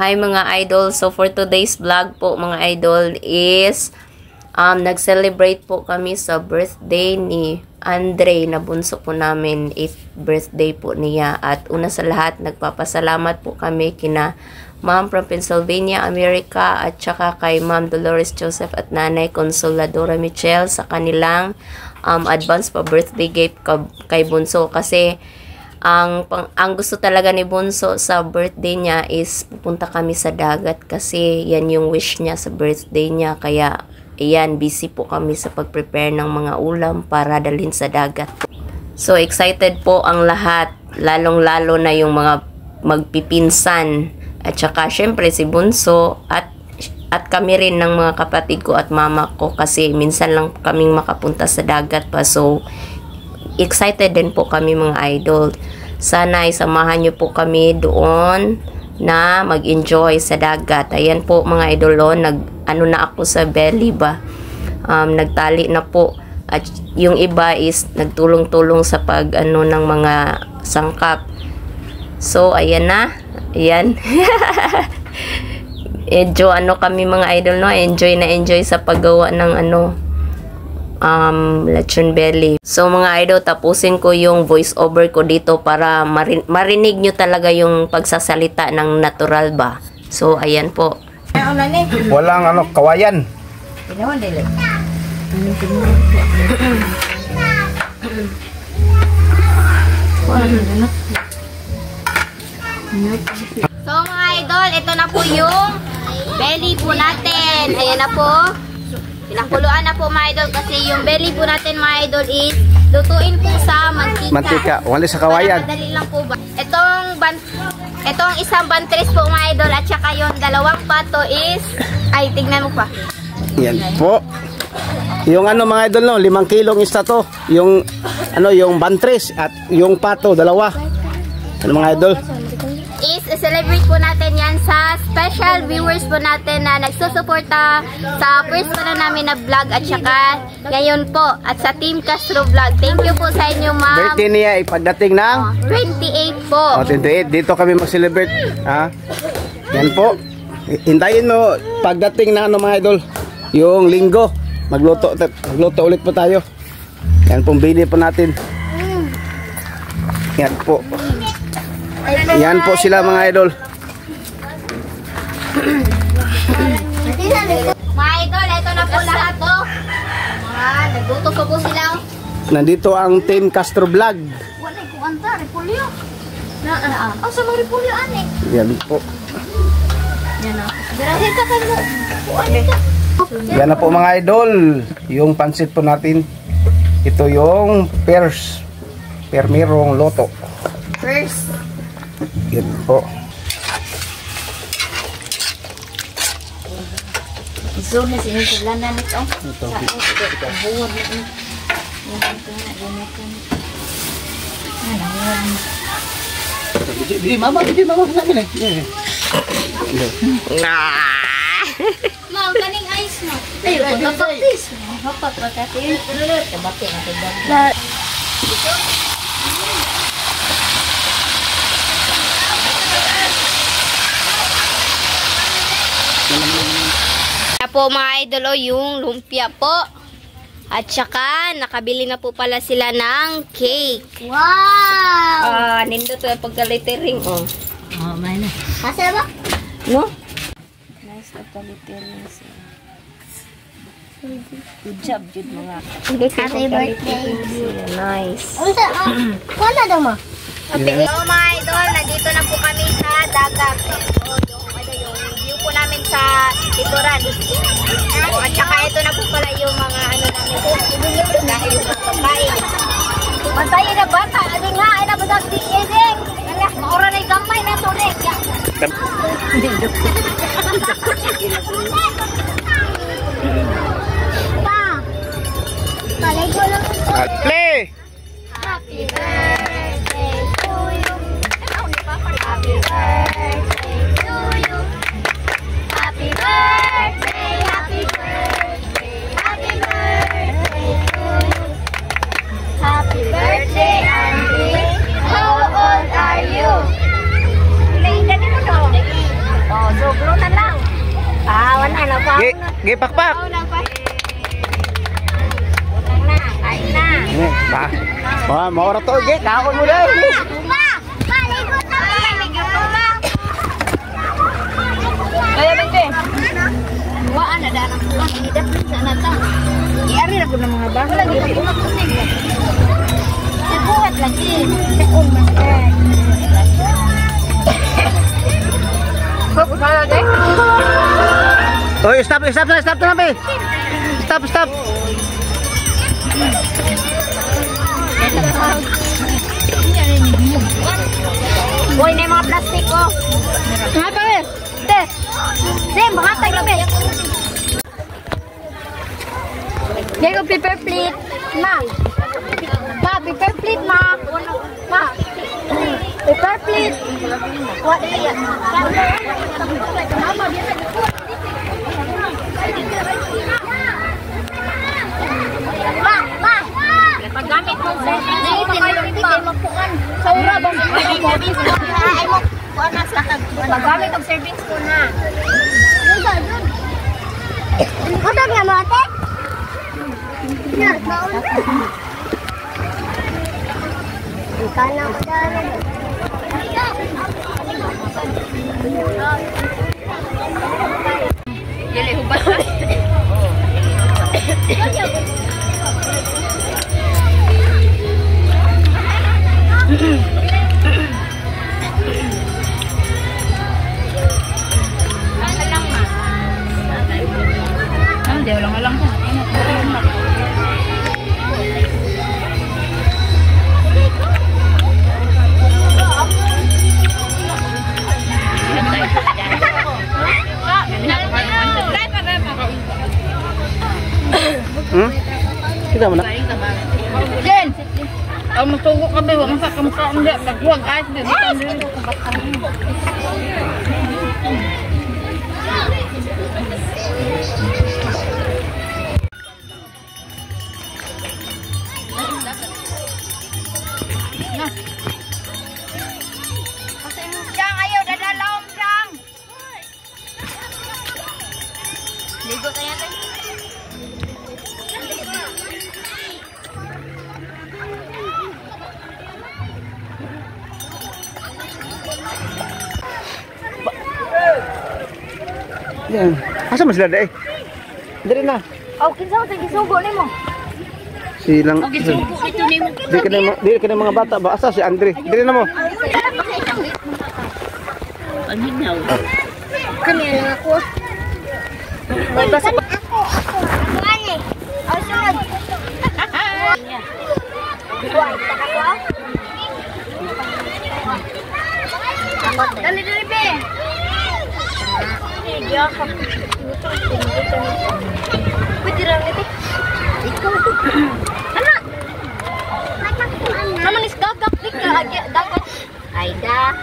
Hi mga idol, so for today's vlog po mga idol is nag-celebrate po kami sa birthday ni Andre na bunso po namin, 8th birthday po niya. At una sa lahat, nagpapasalamat po kami kina Ma'am from Pennsylvania, America, at saka kay Ma'am Dolores Joseph at Nanay Consoladora Michelle sa kanilang advance pa birthday gift kay bunso. Kasi ang gusto talaga ni bunso sa birthday niya is pupunta kami sa dagat kasi yan yung wish niya sa birthday niya. Kaya ayan, busy po kami sa pag-prepare ng mga ulam para dalhin sa dagat. So excited po ang lahat, lalong-lalo na yung mga magpipinsan at saka syempre si bunso at kami rin ng mga kapatid ko at mama ko kasi minsan lang kaming makapunta sa dagat pa. So excited din po kami mga idol. Sana isamahan nyo po kami doon na mag-enjoy sa dagat. Ayan po mga idol, ano na ako sa belly ba. Nagtali na po. At yung iba is nagtulong-tulong sa ng mga sangkap. So ayan na. Ayan. Kami mga idol, no? Enjoy sa paggawa ng lechon belly. So mga idol, tapusin ko yung voice over ko dito para marinig nyo talaga yung pagsasalita ng natural ba. So ayan po. Walang kawayan. So mga idol, ito na po yung belly po natin. Ayan na po. Pinakuluan na po mga idol kasi yung belly po natin mga idol is lutuin po sa mantika. Mantika, wala sa kawayan. Madali lang po ba? Itong isang bantris po mga idol at saka yung dalawang pato is, ay tignan mo pa. Yan po. Yung mga idol, no, 5 kilong isda to. Yung yung bantris at yung pato, dalawa. Mga idol? Is celebrate po natin yan sa special viewers po natin na nagsusuporta sa first pa na namin na vlog at saka ngayon po at sa Team Castro Vlog. Thank you po sa inyo ma'am. Birthday niya pagdating ng 28 po. 28, dito kami mag-celebrate. Yan po. Hintayin mo pagdating na mga idol, yung linggo, magluto ulit po tayo. Yan pong bili po natin. Yan po. Yan po sila mga idol. Mga idol, ito na po lahat to. Nagluto po sila. Nandito ang Team Castro Vlog. Wala ko anta, repolyo. Sa mga repolyo ane. Yan po. Yan na. Darahin ka mo. Yan na po mga idol. Yung pansit po natin. Ito yung permirong loto. First. Yan po. So, na sinigulanan ito. Ito. Buwan na ito. Bili mama sa akin eh. Mau, kaning ice mo. Ay, pagkapatis. Pagkapatis. Kabati na ito. Po mga idol, yung lumpia po. At saka nakabili na po pala sila ng cake. Wow! Nindot to pagka-lettering may na. Kasi ba? No? Nice pagka-lettering siya. Good job, Jud mga. Happy birthday. Nice. Wala daw mo. Okay. So mga idol, nandito na po kami sa dagat. Yung view po namin sa likuran. At saka ito na po pala yung mga namin dahil yung pagkain. Bantayin na bata. Ano nga, ay nabasag si Edeng. Maura na yung gamay na ito. Pa! Paligo lang ito. Play! Happy birthday to you. Happy birthday to you. Happy birthday, happy birthday, happy birthday to you. Happy birthday, Andre. How old are you? Gipakpak. Lang pa. Utang na, kain na. Ba, maura to, ge, kaon mo dai. Ba, paligod na. Paligod na. Kaya bente. Waan na daan ang kuwan. Hidap sa nata. Iari na ko ng mga bago. Lagi ko makusig. Buhat lagi. Teon masan. Kok kaya deh? Oh, stop to nabi. Stop. Boy, na yung mga plastic ko. Nga pa rin. Dem, makatay ka ba? Yan ko paper plate. Ma, paper plate, ma. Ma, paper plate. What is it? Ma. Paggamit mo sa saura bang ay mo kuana sa paggamit og service ko na. Udah nga mo ate? Na, baon. Kana ko dala. Dili hubas. Alang ko. Kita mana? Jen. Ang matugo ka ba, wag ka kamukha hindi, pagwag ay dito dito. Jang, ayo dadalawang jang. Ligo kaya tayo. Yan. Asa mas lada eh? Dari na. Oh, kinsa mo tagi sugo nimo? Silang. Okay, sugo ito nimo. Di ka mga bata ba? Asa si Andre? Dari na mo. Paginaw. Kami lang ako. Basta ako. Ani. Oh, sunod. Dali, be. Iya, pwede lang ito. Ikaw. Anak! Naman is gagap. Dagat. Aida.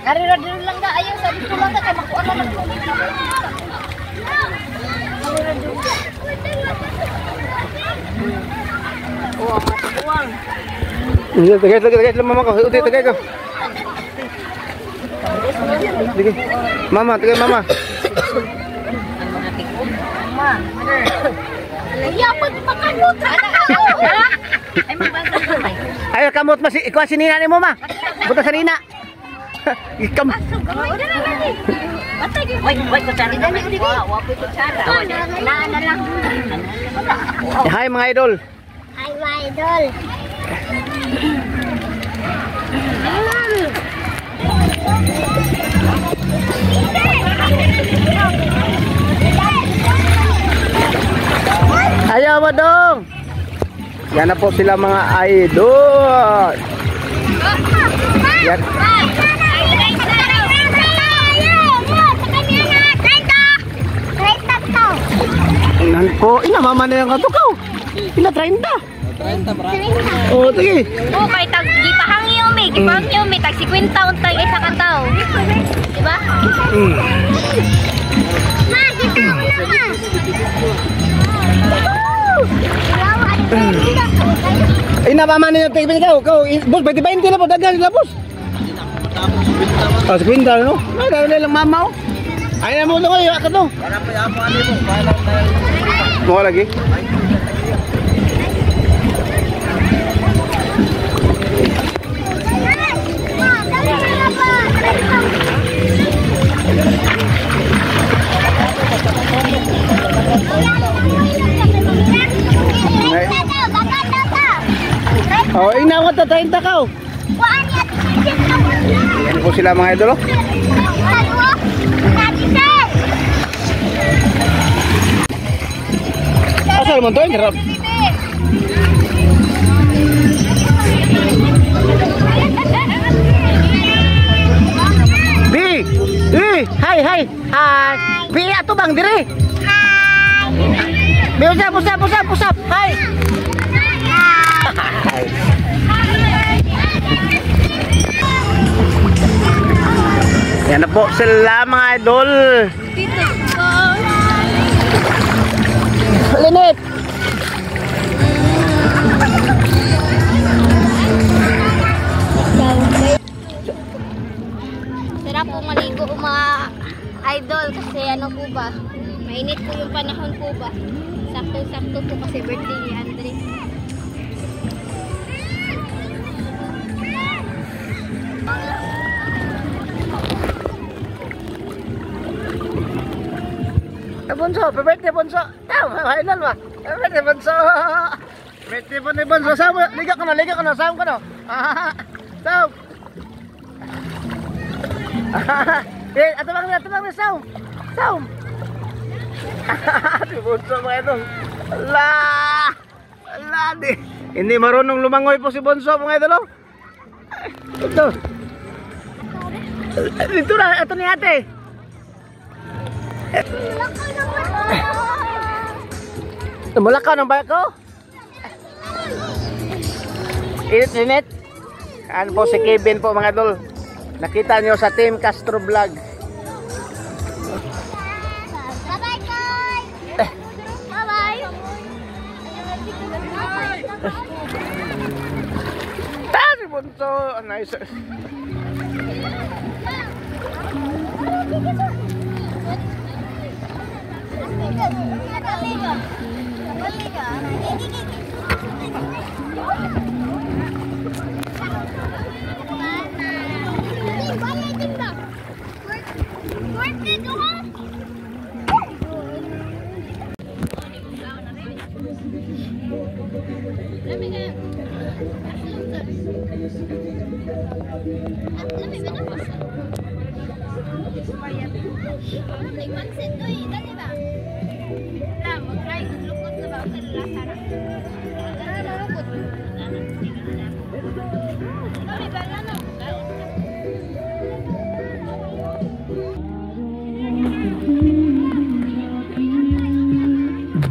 Karira-diro lang ka. Ayaw sabi ko lang ka. Kaya makuha na lang. Karira-diro. Uwang matubuang. Tagay mama ko. Uti tagay ko. Sige. Mama, tagay mama. Mama. Iya, pag makamot. Ay, mabasa ka. Ay, kamot mas ikaw si Nina ni mo ma. Buta sa Nina. Ikam. Wait, kutsara. Wapoy kutsara. Na lang. Hi mga idol. Hi, mga idol. Ayaw mo dong. Yan na po sila mga idol. Yan. Nan po, ina mama na yung katukaw. Ina 30. 30 bra. Oh, sige. Oh, kay tag gipahangyo mi, tag 50 untay isa ka tao. Di ba? Ma, dito na ma. Ina mama na yung tigil ikaw. Boss, 20 na po dagan nila boss. Ah, 50 no? Ay, dahil lang mama oh. Ay na mo to kayo, ato to. Mo lagi. Oh, inawat ta 30 ka. Yan po sila mga idol. Asal mo to, hirap. Bi, hi. Bi ato bang dire? Bi usap. Hi. Yan na po sila mga idol. Linit. Sarap po maligo mga idol kasi ano po ba? Mainit po yung panahon po ba? Sakto-sakto po kasi birthday ni Andre. Bunso, birthday Bunso. Idol ba? Birthday Bunso. Birthday po ni Bunso. Liga ko na. Saan ko na? Saan? Ato bang ni Saan? Si Bunso mga idol. Ala, di. Hindi marunong lumangoy po si Bunso mga idol. Ito. Dito na, ito ni ate. Mulakaw ng bike ko? Init. Ano po si Kevin po mga idol. Nakita nyo sa Team Castro Vlog. Bye-bye, Koy! Bye-bye! Tari Bunso! Nice.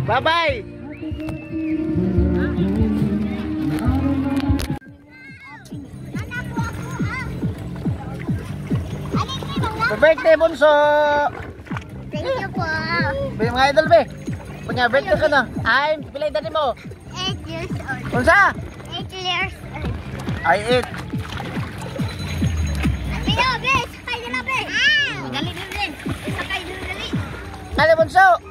Bye-bye! Birthday Bunso! Thank you po! Mga idol be! Punya birthday ka na! Ay, pilay dati mo! 8 years old. Unsa? 8 years old. Ay, 8! Sige, be! Sakay nila, be! Madali din. Sakay nila, dali. Kali Bunso!